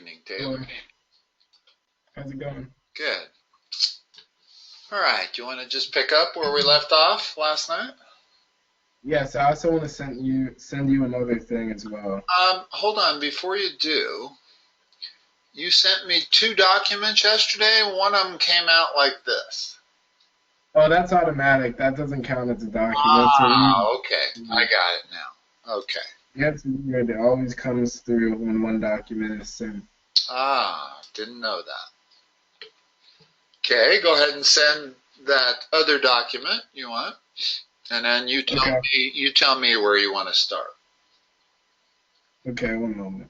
evening, Taylor. How's it going? Good. All right, you want to just pick up where we left off last night? Yes, I also want to send you another thing as well. Hold on, before you do, you sent me 2 documents yesterday. One of them came out like this. Oh, that's automatic. That doesn't count as a document. Okay. I got it now. Okay. Yes, weird. It always comes through when one document is sent. Didn't know that. Okay, go ahead and send that other document you want, and then you tell me where you want to start. Okay, one moment.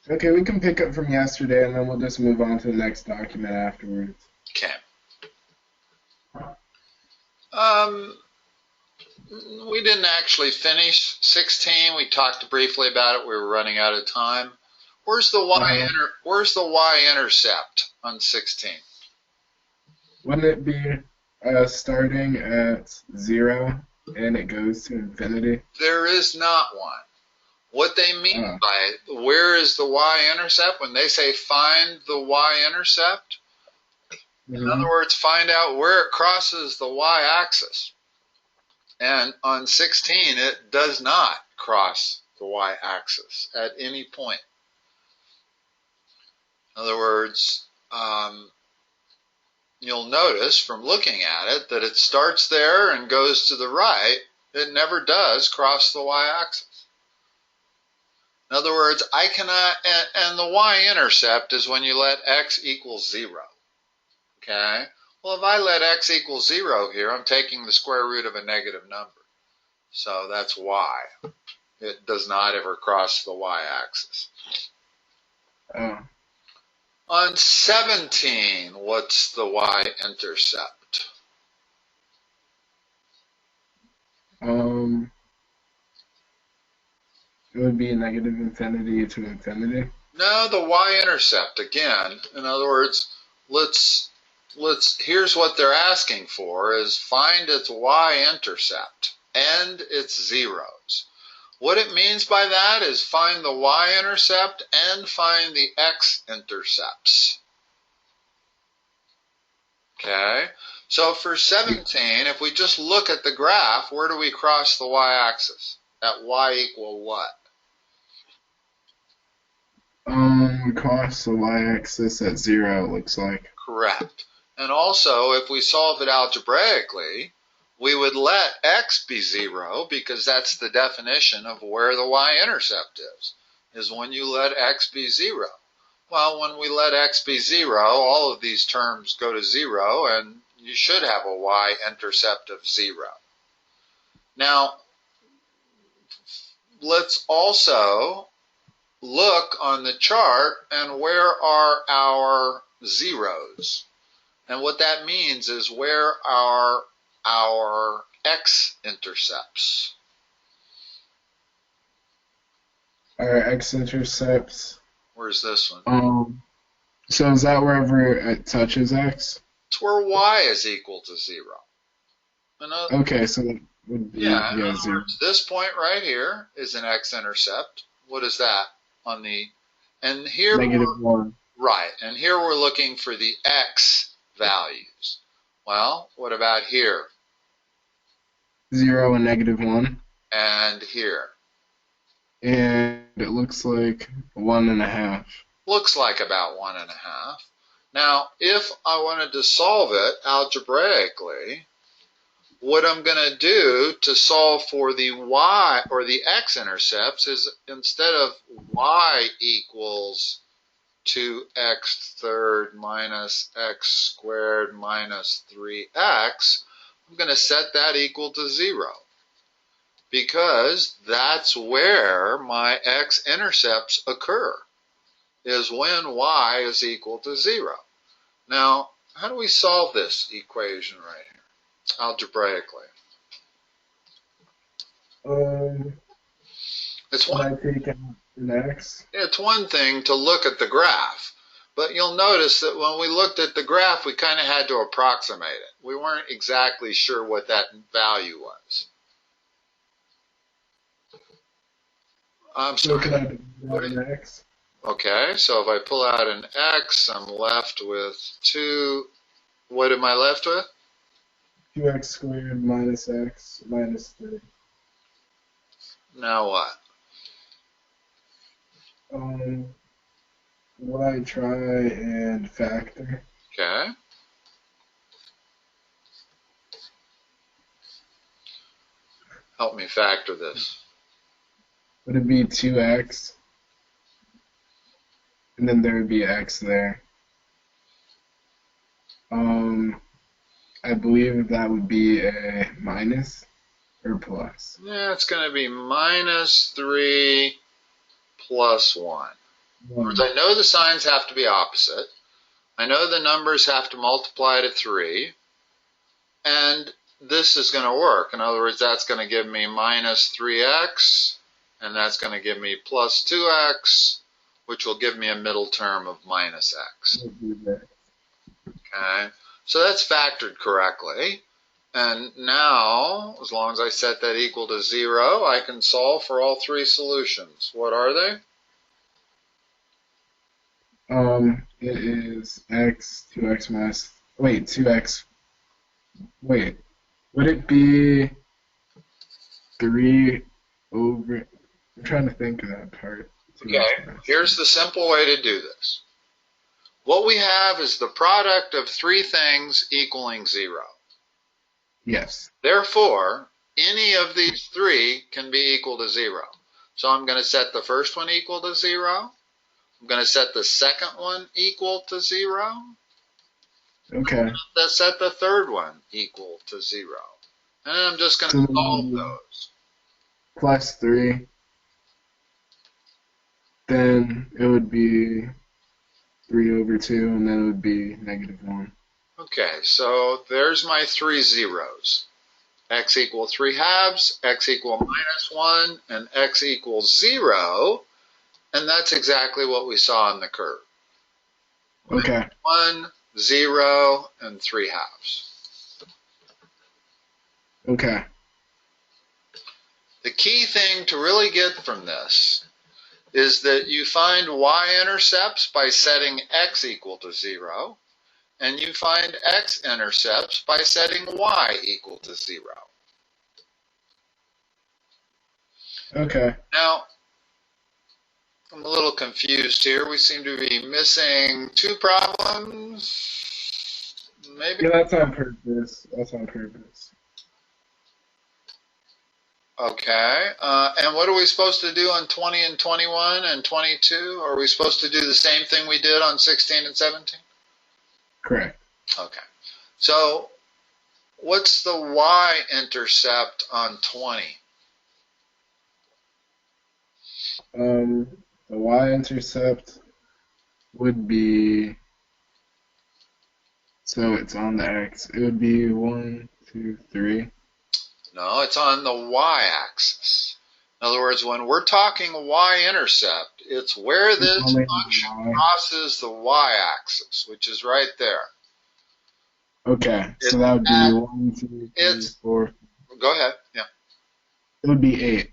Okay, we can pick up from yesterday, and then we'll just move on to the next document afterwards. Okay. We didn't actually finish 16. We talked briefly about it. We were running out of time. Where's the y-intercept on 16? Wouldn't it be starting at 0 and it goes to infinity? There is not one. What they mean by where is the y-intercept, when they say find the y-intercept, in other words, find out where it crosses the y-axis. And on 16, it does not cross the y-axis at any point. In other words, you'll notice from looking at it that it starts there and goes to the right. It never does cross the y-axis. In other words, I cannot, and the y-intercept is when you let x equal 0. Okay? Well, if I let x equal 0 here, I'm taking the square root of a negative number. So that's why it does not ever cross the y-axis. On 17, what's the y-intercept? It would be a negative infinity to infinity. No, the y-intercept again. In other words, here's what they're asking for is find its y-intercept and its zeros. What it means by that is find the y-intercept and find the x-intercepts. Okay? So for 17, if we just look at the graph, where do we cross the y-axis? At y equal what? Cross the y-axis at 0, it looks like. Correct. And also, if we solve it algebraically, we would let x be 0 because that's the definition of where the y-intercept is when you let x be 0. Well, when we let x be 0, all of these terms go to 0, and you should have a y-intercept of 0. Now, let's also look on the chart and where are our zeros. And what that means is where are our x-intercepts. Our x-intercepts. Where's this one? So is that wherever it touches x? It's where y is equal to 0. Okay, so that would be in other 0. words, this point right here is an x-intercept. What is that on the? And here -1. Right, and here we're looking for the x values. Well, what about here? 0 and -1. And here? And it looks like 1.5. Looks like about 1.5. Now, if I wanted to solve it algebraically, what I'm going to do to solve for the y or the x-intercepts is instead of y equals 2x third minus x squared minus 3x, I'm going to set that equal to 0. Because that's where my x-intercepts occur, is when y is equal to 0. Now, how do we solve this equation right here, algebraically? It's one thing to look at the graph, but you'll notice that when we looked at the graph, we kind of had to approximate it. We weren't exactly sure what that value was. I'm So sorry. can I divide an x? Okay, so if I pull out an x, I'm left with 2. What am I left with? 2x squared minus x minus 3. Now what? Will I try and factor? Okay. Help me factor this. Would it be 2x? And then there would be x there. I believe that would be a minus or plus. Yeah, it's going to be minus 3 plus 1. In other words, I know the signs have to be opposite. I know the numbers have to multiply to 3. And this is going to work. In other words, that's going to give me minus 3x, and that's going to give me plus 2x, which will give me a middle term of minus x. Okay, so that's factored correctly. And now, as long as I set that equal to 0, I can solve for all 3 solutions. What are they? It is x, 2x minus, wait, 2x, wait, would it be 3 over, I'm trying to think of that part. Okay, here's the simple way to do this. What we have is the product of 3 things equaling 0. Yes. Therefore, any of these 3 can be equal to 0. So I'm going to set the first one equal to 0. I'm going to set the second one equal to 0. Okay. Let's set the third one equal to 0. And I'm just going to solve those. Plus 3. Then it would be 3 over 2, and then it would be negative 1. Okay, so there's my 3 zeros. X equal 3 halves, x equal minus 1, and x equals 0. And that's exactly what we saw in the curve. Okay. 1, 0, and 3 halves. Okay. The key thing to really get from this is that you find y-intercepts by setting x equal to 0, and you find x-intercepts by setting y equal to 0. Okay. Now, I'm a little confused here. We seem to be missing 2 problems. Maybe. Yeah, that's on purpose. That's on purpose. Okay. And what are we supposed to do on 20 and 21 and 22? Are we supposed to do the same thing we did on 16 and 17? Correct. Okay. So what's the y-intercept on 20? The y-intercept would be, so it's on the x. It would be 1, 2, 3. No, it's on the y-axis. In other words, when we're talking y-intercept, it's where this function crosses the y-axis, which is right there. Okay, so that would be 1, 2, 3, 4. Go ahead. Yeah. It would be 8.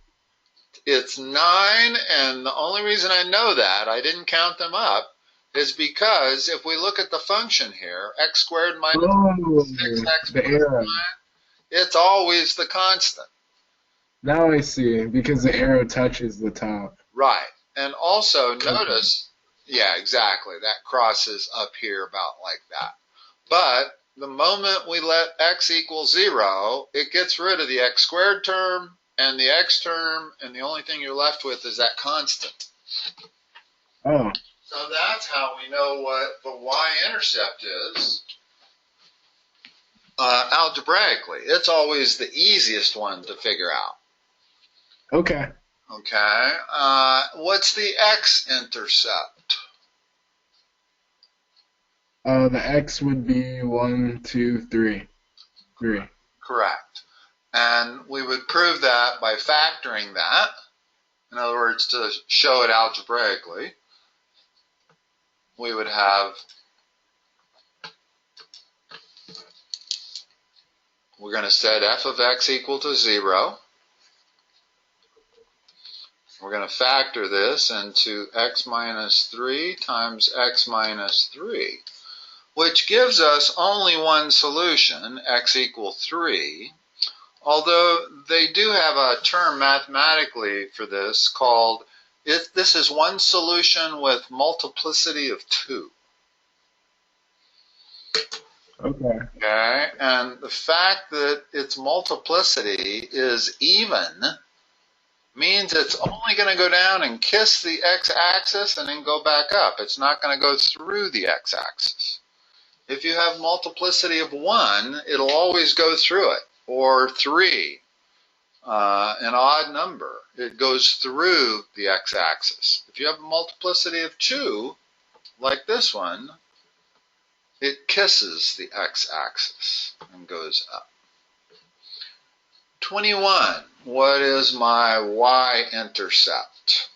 It's 9, and the only reason I know that, I didn't count them up, is because if we look at the function here, x squared minus 6x the plus arrow. 9, it's always the constant. Now I see, because the arrow touches the top. Right. And also notice, yeah, exactly, that crosses up here about like that. But the moment we let x equal 0, it gets rid of the x squared term and the x term, and the only thing you're left with is that constant. Oh. So that's how we know what the y-intercept is algebraically. It's always the easiest one to figure out. Okay. Okay. What's the x-intercept? The x would be 1, 2, 3. 3. Correct. And we would prove that by factoring that. In other words, to show it algebraically, we would have, we're going to set f of x equal to 0. We're going to factor this into x minus 3 times x minus 3, which gives us only one solution, x equals 3, although they do have a term mathematically for this called, this is one solution with multiplicity of 2. Okay, and the fact that its multiplicity is even means it's only going to go down and kiss the x-axis and then go back up. It's not going to go through the x-axis. If you have multiplicity of 1, it'll always go through it, or 3, an odd number. It goes through the x-axis. If you have a multiplicity of 2, like this one, it kisses the x-axis and goes up. 21. What is my y-intercept?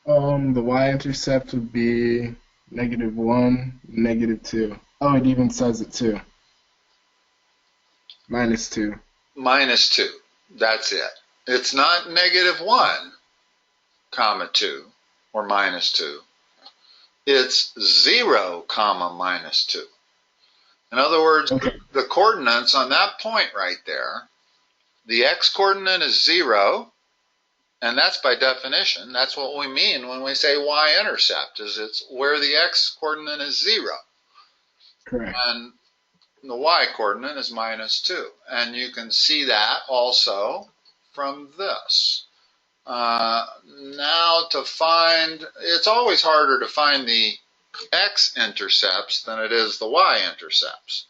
The y-intercept would be -1, -2. Oh, it even says it too. -2. -2. That's it. It's not -1, comma 2, or -2. It's 0, comma -2. In other words, the coordinates on that point right there, the x-coordinate is 0, and that's by definition. That's what we mean when we say y-intercept, is it's where the x-coordinate is 0. Correct. And the y-coordinate is -2. And you can see that also from this. Now to find, it's always harder to find the x-intercepts than it is the y-intercepts.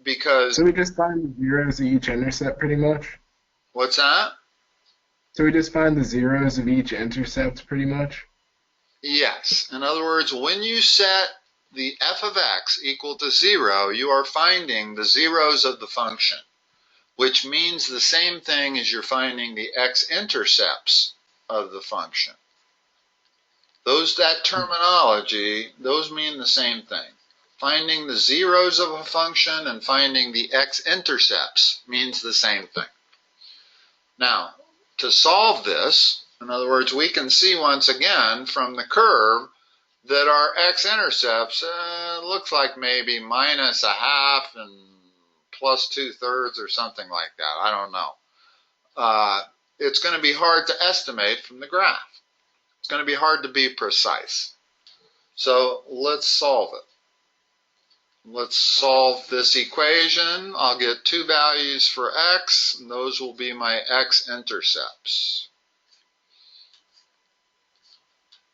Because... So we just find the zeros of each intercept pretty much? What's that? So we just find the zeros of each intercept pretty much? Yes. In other words, when you set the f of x equal to 0, you are finding the zeros of the function, which means the same thing as you're finding the x-intercepts of the function. That terminology, those mean the same thing. Finding the zeros of a function and finding the x-intercepts means the same thing. Now, to solve this, in other words, we can see once again from the curve that our x-intercepts looks like maybe -1/2 and +2/3 or something like that. I don't know. It's going to be hard to estimate from the graph. It's going to be hard to be precise. So let's solve it. Let's solve this equation. I'll get 2 values for x, and those will be my x-intercepts.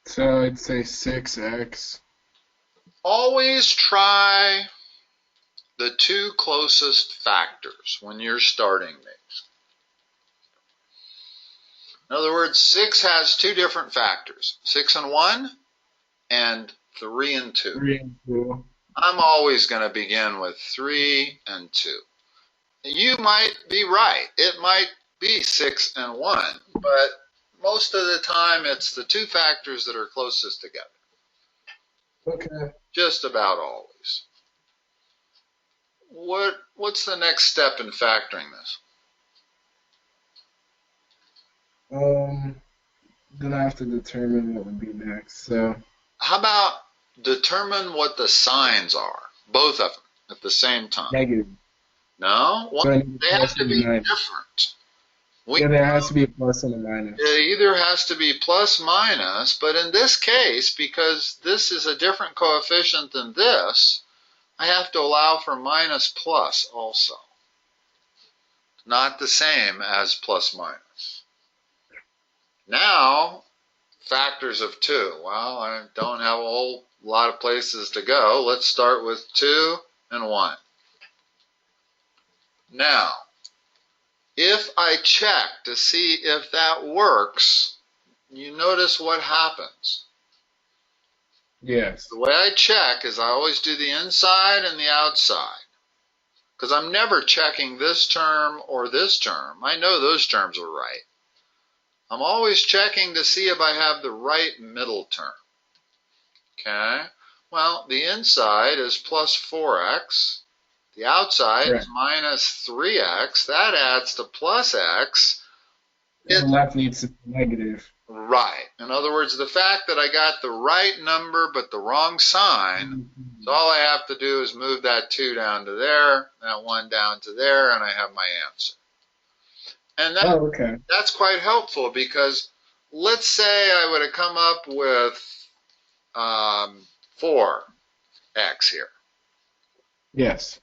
So I'd say 6x. Always try the 2 closest factors when you're starting these. In other words, 6 has 2 different factors, 6 and 1 and 3 and 2. 3 and 2. I'm always going to begin with 3 and 2. You might be right. It might be 6 and 1, but most of the time it's the 2 factors that are closest together. Okay. Just about always. What's the next step in factoring this? Then I have to determine what would be next. So how about determine what the signs are, both of them, at the same time? Negative. No? Well, So they have to be different. There has to be a plus and a minus. It either has to be plus minus, but in this case, because this is a different coefficient than this, I have to allow for minus plus also. Not the same as plus minus. Now, factors of 2. Well, I don't have a whole lot of places to go. Let's start with 2 and 1. Now, if I check to see if that works, you notice what happens. Yes. The way I check is I always do the inside and the outside. Because I'm never checking this term or this term. I know those terms are right. I'm always checking to see if I have the right middle term. Okay? Well, the inside is plus 4x. The outside is minus 3x. That adds to plus x. The It, left needs to be negative. right. In other words, the fact that I got the right number but the wrong sign, so all I have to do is move that 2 down to there, that 1 down to there, and I have my answer. And Oh, okay. that's quite helpful because let's say I would have come up with 4x here. Yes.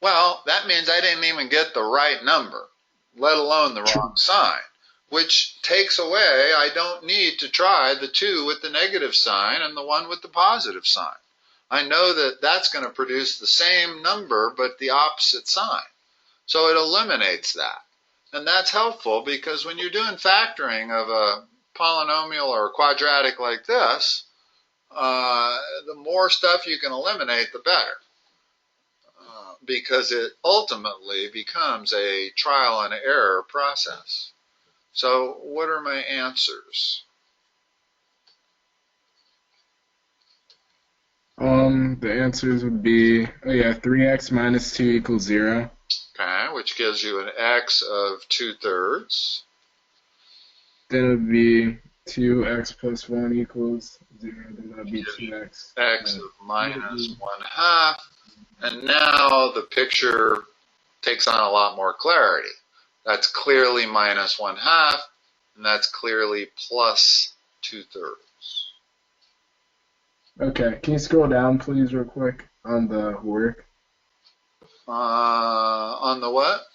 Well, that means I didn't even get the right number, let alone the wrong sign, which takes away, I don't need to try the 2 with the negative sign and the 1 with the positive sign. I know that that's going to produce the same number but the opposite sign. So it eliminates that. And that's helpful because when you're doing factoring of a polynomial or a quadratic like this, the more stuff you can eliminate, the better. Because it ultimately becomes a trial and error process. So what are my answers? The answers would be, 3x minus 2 equals 0. Okay, which gives you an x of 2/3. Then it would be 2x plus 1 equals 0. Then that would be 2x. X of minus 1/2. And now the picture takes on a lot more clarity. That's clearly minus 1/2, and that's clearly plus 2/3. Okay, can you scroll down, please, real quick on the work? On the what?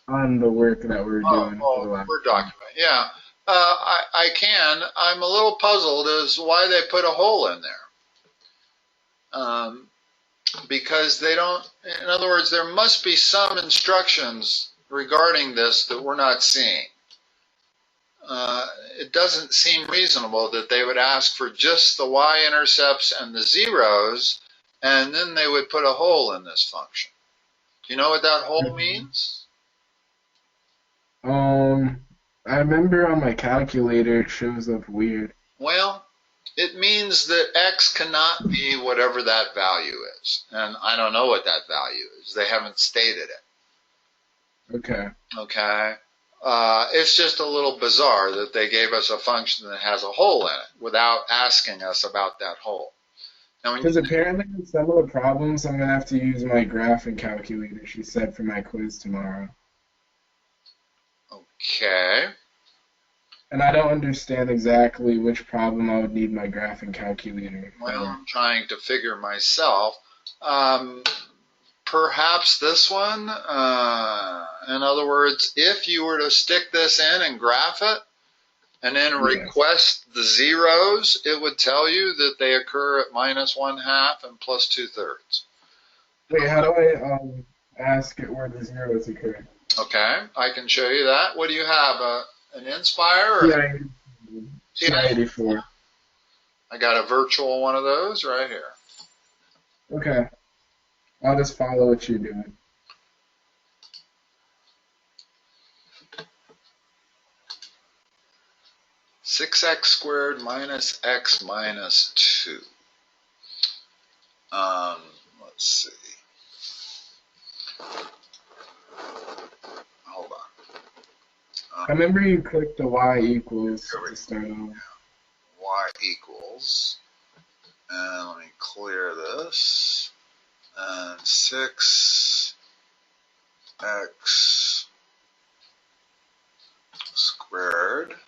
On the work that we're doing for the last Word document. Yeah, I can. I'm a little puzzled as why they put a hole in there. Because they don't, in other words, there must be some instructions regarding this that we're not seeing. It doesn't seem reasonable that they would ask for just the y-intercepts and the zeros, and then they would put a hole in this function. Do you know what that hole means? I remember on my calculator it shows up weird. Well, it means that x cannot be whatever that value is. And I don't know what that value is. They haven't stated it. Okay. Okay? It's just a little bizarre that they gave us a function that has a hole in it without asking us about that hole. Because apparently in some of the problems I'm going to have to use my graphing calculator, she said, for my quiz tomorrow. Okay. And I don't understand exactly which problem I would need my graphing calculator for. Well, I'm trying to figure myself. Perhaps this one. In other words, if you were to stick this in and graph it, and then request the zeros, it would tell you that they occur at minus 1/2 and plus 2/3. Wait, how do I ask it where the zeros occur? Okay, I can show you that. What do you have? An Inspire? Or TI-84. I got a virtual one of those right here. Okay. I'll just follow what you're doing. Six x squared minus x minus 2. Let's see. Hold on. I remember you clicked the y equals to start off. Y equals. And let me clear this. And 6x squared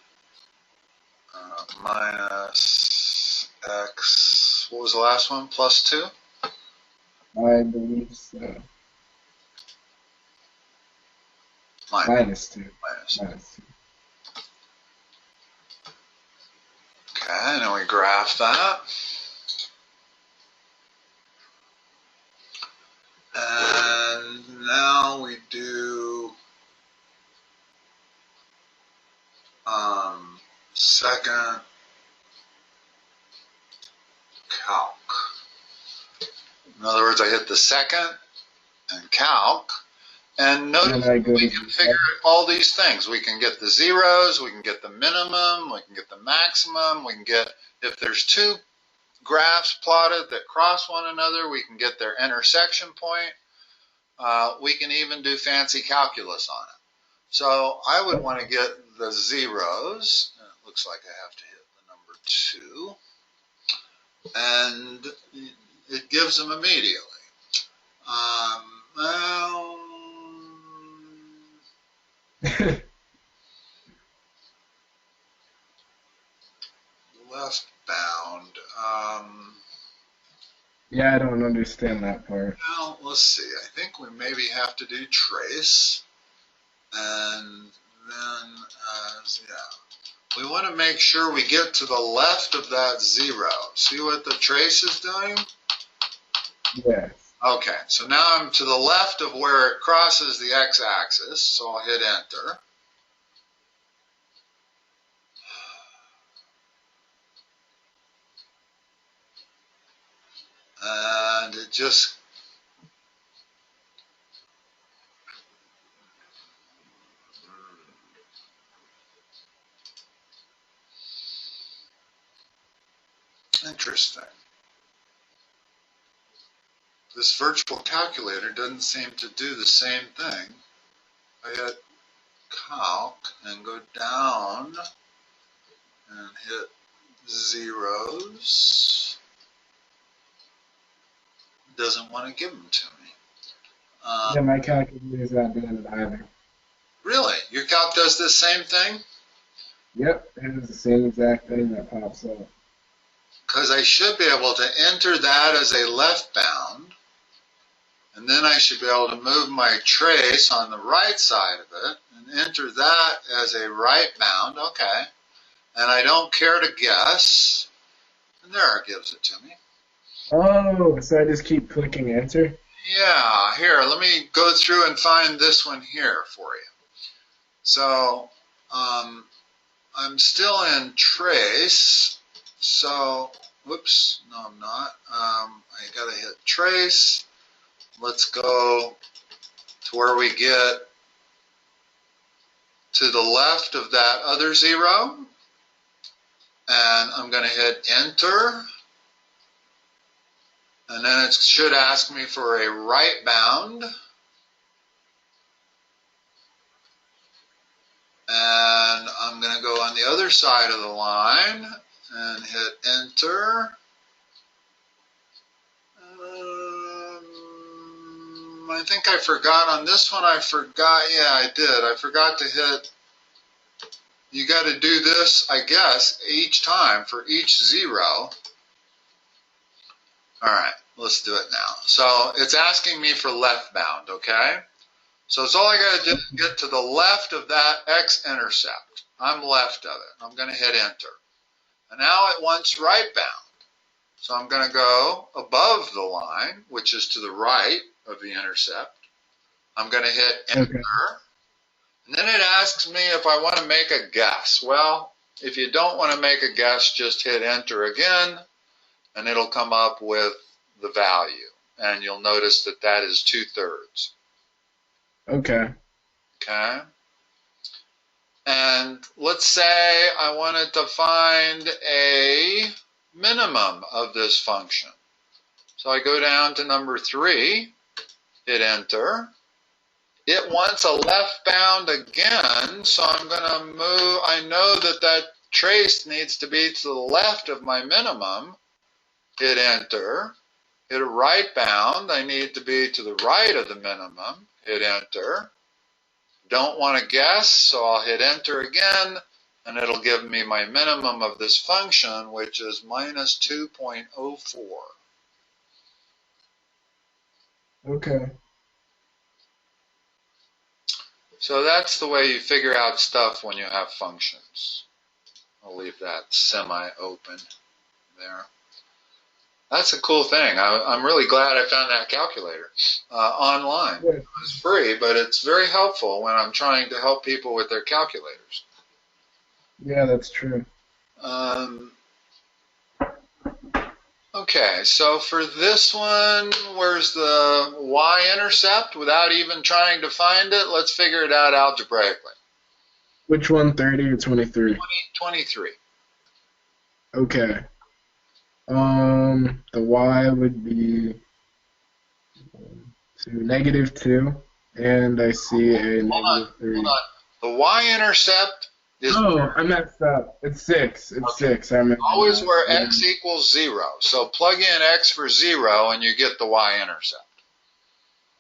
minus x, what was the last one, plus 2? I believe so. Minus 2. Minus 2. Okay, and then we graph that. And now we do second calc. In other words, I hit the second and calc. And notice we can figure all these things. We can get the zeros, we can get the minimum, we can get the maximum, we can get, if there's two graphs plotted that cross one another, we can get their intersection point. We can even do fancy calculus on it. So I would want to get the zeros. It looks like I have to hit the number 2. And it gives them immediately. Well, left bound. Yeah, I don't understand that part. Well, let's see. I think we maybe have to do trace. And then, yeah. We want to make sure we get to the left of that 0. See what the trace is doing? Yeah. Okay, so now I'm to the left of where it crosses the x-axis, so I'll hit enter. And it just interesting. This virtual calculator doesn't seem to do the same thing. I hit calc and go down and hit zeros. It doesn't want to give them to me. Yeah, my calculator's not doing it either. Really? Your calc does the same thing? Yep, it is the same exact thing that pops up. Because I should be able to enter that as a left bound, and then I should be able to move my trace on the right side of it and enter that as a right bound. Okay. And I don't care to guess. And there it gives it to me. Oh, so I just keep clicking enter? Yeah, here, let me go through and find this one here for you. So, I'm still in trace. So, whoops, no I'm not. I gotta hit trace. Let's go to where we get to the left of that other 0. And I'm gonna hit enter. And then it should ask me for a right bound. And I'm going to go on the other side of the line and hit enter. I think I forgot on this one. Yeah, I did. I forgot to hit. You got to do this, I guess, each time for each 0. All right, let's do it now. So it's asking me for left bound, okay? So it's all I got to do is get to the left of that x-intercept. I'm left of it. I'm going to hit enter. And now it wants right bound. So I'm going to go above the line, which is to the right of the intercept. I'm going to hit enter. Okay. And then it asks me if I want to make a guess. Well, if you don't want to make a guess, just hit enter again. And it'll come up with the value. And you'll notice that that is 2/3. Okay. Okay. And let's say I wanted to find a minimum of this function. So I go down to number 3, hit enter. It wants a left bound again, so I'm going to move. I know that that trace needs to be to the left of my minimum. Hit enter. Hit a right bound. I need to be to the right of the minimum. Hit enter. Don't want to guess, so I'll hit enter again, and it'll give me my minimum of this function, which is minus 2.04. Okay. So that's the way you figure out stuff when you have functions. I'll leave that semi-open there. That's a cool thing. I'm really glad I found that calculator online. Yeah. It was free, but it's very helpful when I'm trying to help people with their calculators. Yeah, that's true. Okay, so for this one, where's the y-intercept? Without even trying to find it, let's figure it out algebraically. Which one, 30 or 23? 23. Okay. The y would be -2, and I see a -3. Hold on. The y-intercept is Oh, I messed up. It's 6. It's okay. 6. I remember Always that. where Yeah. x equals 0. So plug in x for 0 and you get the y-intercept.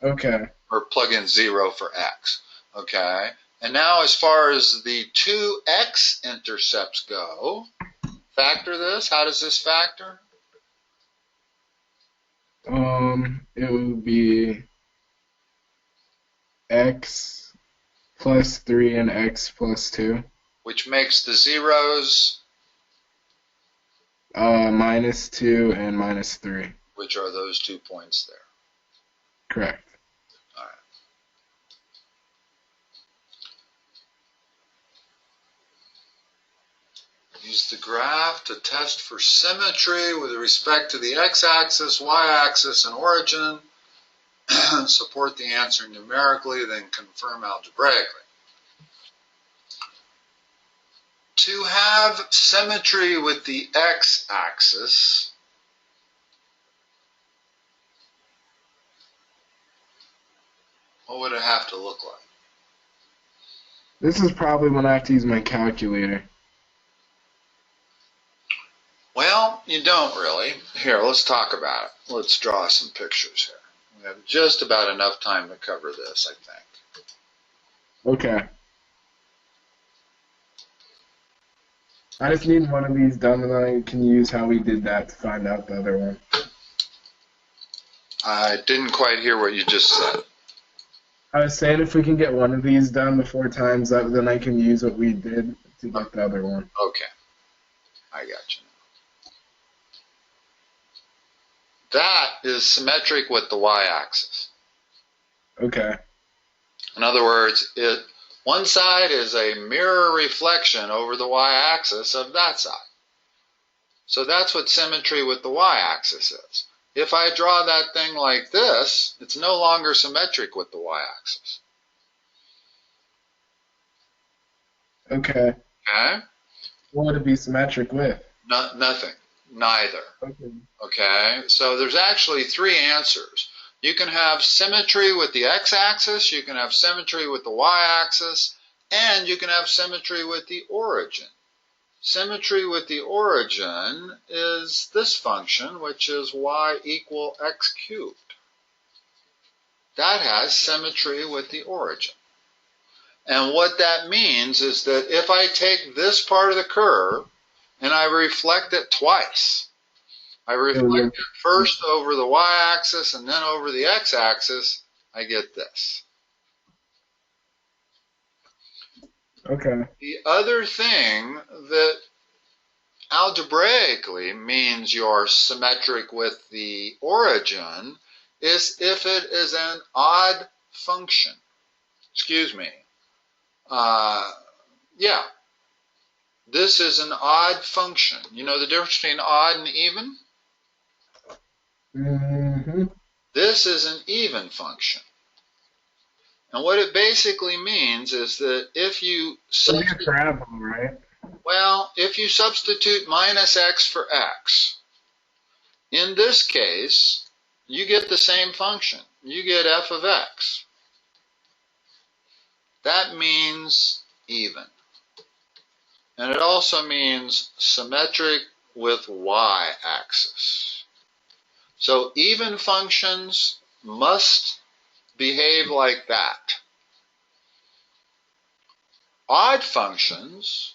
Okay. Or plug in 0 for x. Okay? And now as far as the two x-intercepts go, factor this. How does this factor? It would be x plus 3 and x plus 2. Which makes the zeros, Minus 2 and minus 3. which are those 2 points there. Correct. All right. Use the graph to test for symmetry with respect to the x-axis, y-axis, and origin. Support the answer numerically, then confirm algebraically. To have symmetry with the x-axis, what would it have to look like? This is probably when I have to use my calculator. Well, you don't really. Here, let's talk about it. Let's draw some pictures here. We have just about enough time to cover this, I think. Okay. I just need one of these done, and then I can use how we did that to find out the other one. I didn't quite hear what you just said. I was saying if we can get one of these done before time's up, then I can use what we did to get the other one. Okay. I got you. That is symmetric with the y-axis. Okay. In other words, one side is a mirror reflection over the y-axis of that side. So that's what symmetry with the y-axis is. If I draw that thing like this, it's no longer symmetric with the y-axis. Okay. Okay? What would it be symmetric with? Nothing. Neither. Okay. Okay? So there's actually three answers. You can have symmetry with the x-axis, you can have symmetry with the y-axis, and you can have symmetry with the origin. Symmetry with the origin is this function, which is y equal x cubed. That has symmetry with the origin. And what that means is that if I take this part of the curve and I reflect it twice, I reflect it first over the y-axis and then over the x-axis, I get this. Okay. The other thing that algebraically means you're symmetric with the origin is if it is an odd function. Excuse me. Yeah. This is an odd function. You know the difference between odd and even? Mm-hmm. This is an even function. And what it basically means is that if you substitute, right? well, if you substitute minus x for x, in this case, you get the same function. You get f of x. That means even. And it also means symmetric with y-axis. So even functions must behave like that. Odd functions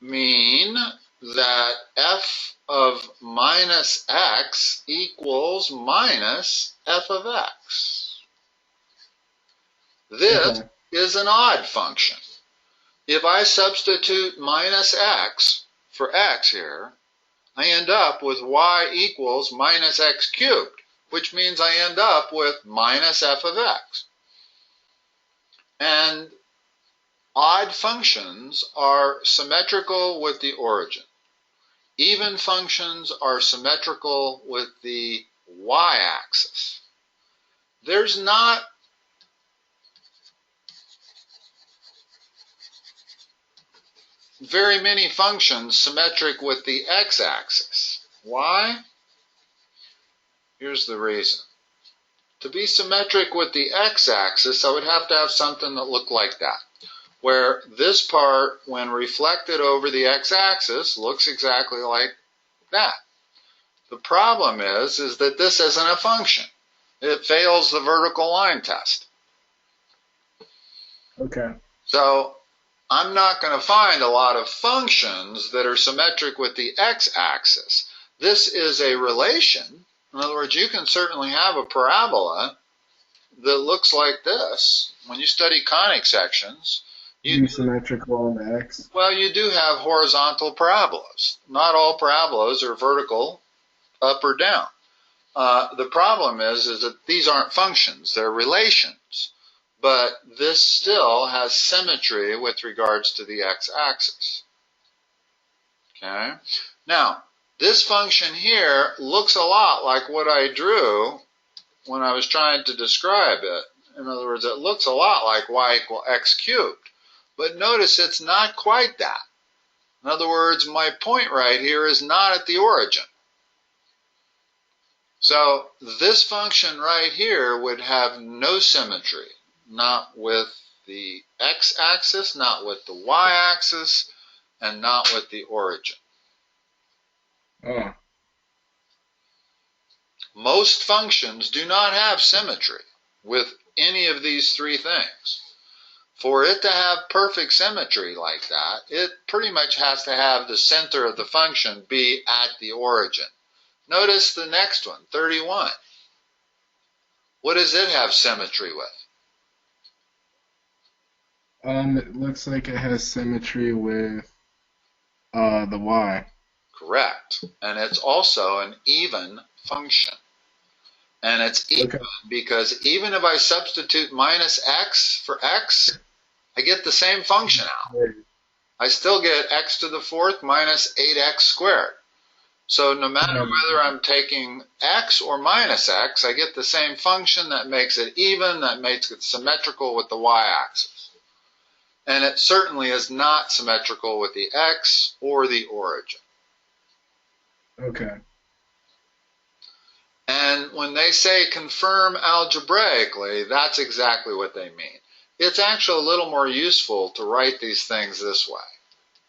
mean that f of minus x equals minus f of x. This is an odd function. If I substitute minus x for x here, I end up with y equals minus x cubed, which means I end up with minus f of x. And odd functions are symmetrical with the origin. Even functions are symmetrical with the y-axis. There's not very many functions symmetric with the x-axis. Why? Here's the reason. To be symmetric with the x-axis, I would have to have something that looked like that. where this part, when reflected over the x-axis, looks exactly like that. The problem is that this isn't a function. It fails the vertical line test. Okay. So I'm not going to find a lot of functions that are symmetric with the x-axis. This is a relation. In other words, you can certainly have a parabola that looks like this. When you study conic sections, Be symmetrical on the x. well, you do have horizontal parabolas. Not all parabolas are vertical, up or down. The problem is that these aren't functions, they're relations. But this still has symmetry with regards to the x-axis. Okay? Now, this function here looks a lot like what I drew when I was trying to describe it. In other words, it looks a lot like y equal x cubed. But notice it's not quite that. In other words, my point right here is not at the origin. So this function right here would have no symmetry, not with the x-axis, not with the y-axis, and not with the origin. Oh. Most functions do not have symmetry with any of these three things. For it to have perfect symmetry like that, it pretty much has to have the center of the function be at the origin. Notice the next one, 31. What does it have symmetry with? It looks like it has symmetry with the y. Correct. And it's also an even function. And it's even because even if I substitute minus x for x, I get the same function out. I still get x to the fourth minus 8x squared. So no matter whether I'm taking x or minus x, I get the same function that makes it even, that makes it symmetrical with the y-axis. And it certainly is not symmetrical with the x or the origin. Okay. And when they say confirm algebraically, that's exactly what they mean. It's actually a little more useful to write these things this way.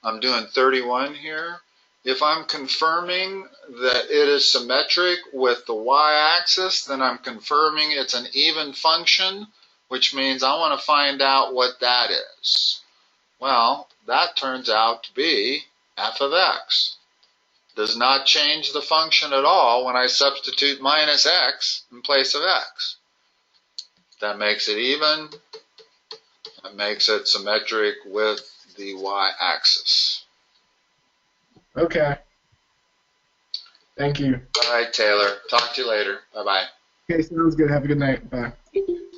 I'm doing 31 here. If I'm confirming that it is symmetric with the y-axis, then I'm confirming it's an even function, which means I want to find out what that is. Well, that turns out to be f of x. Does not change the function at all when I substitute minus x in place of x. That makes it even. That makes it symmetric with the y-axis. Okay. Thank you. All right, Taylor. Talk to you later. Bye-bye. Okay, sounds good. Have a good night. Bye.